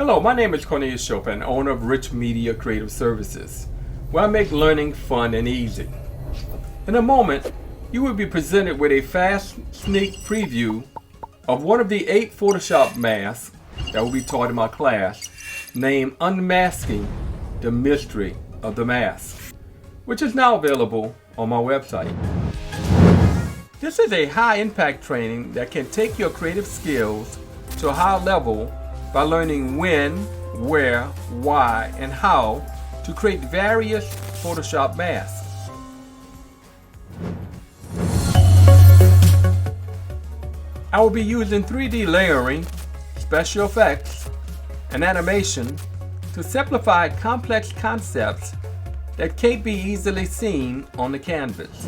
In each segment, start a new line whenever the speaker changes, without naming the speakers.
Hello, my name is Cornelius Chopin, owner of Rich Media Creative Services, where I make learning fun and easy. In a moment, you will be presented with a fast sneak preview of one of the 8 Photoshop masks that will be taught in my class, named Unmasking the Mystery of the Mask, which is now available on my website. This is a high-impact training that can take your creative skills to a high level by learning when, where, why, and how to create various Photoshop masks. I will be using 3D layering, special effects, and animation to simplify complex concepts that can't be easily seen on the canvas.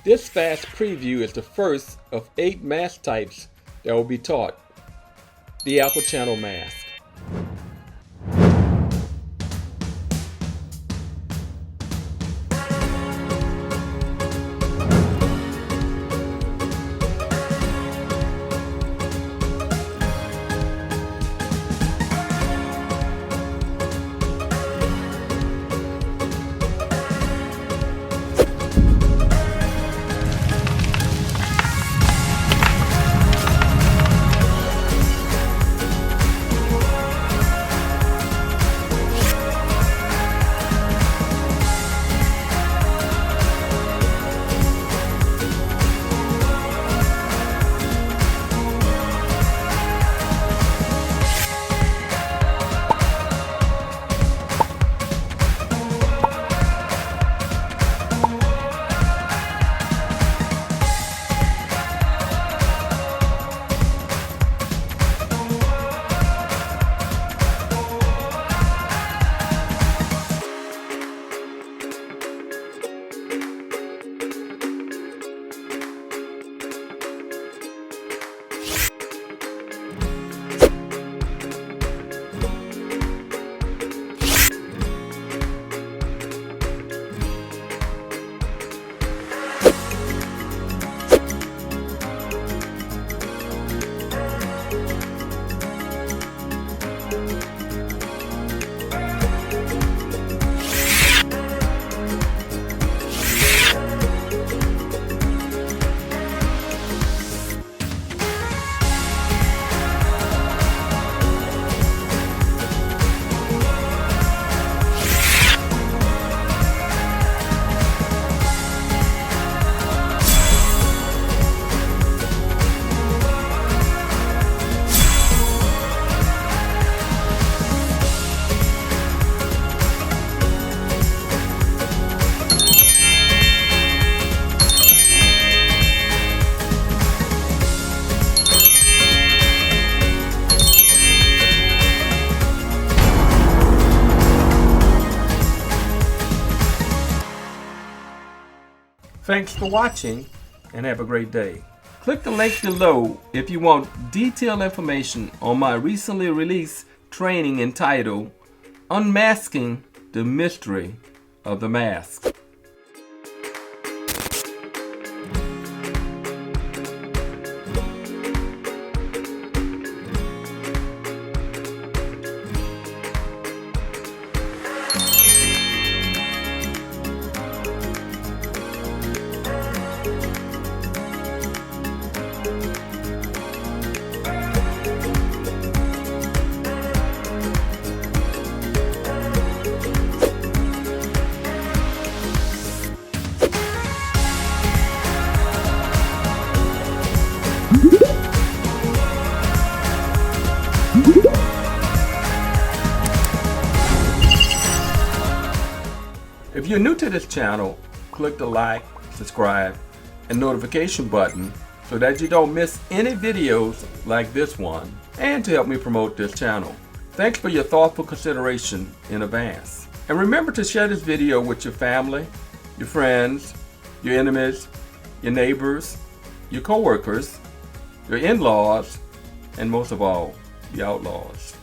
This fast preview is the first of 8 mask types that will be taught. The Alpha Channel mask. Thanks for watching and have a great day. Click the link below if you want detailed information on my recently released training entitled Unmasking the Mystery of the Mask. If you're new to this channel, click the like, subscribe, and notification button so that you don't miss any videos like this one, and to help me promote this channel. Thanks for your thoughtful consideration in advance. And remember to share this video with your family, your friends, your enemies, your neighbors, your co-workers, your in-laws, and most of all, your outlaws.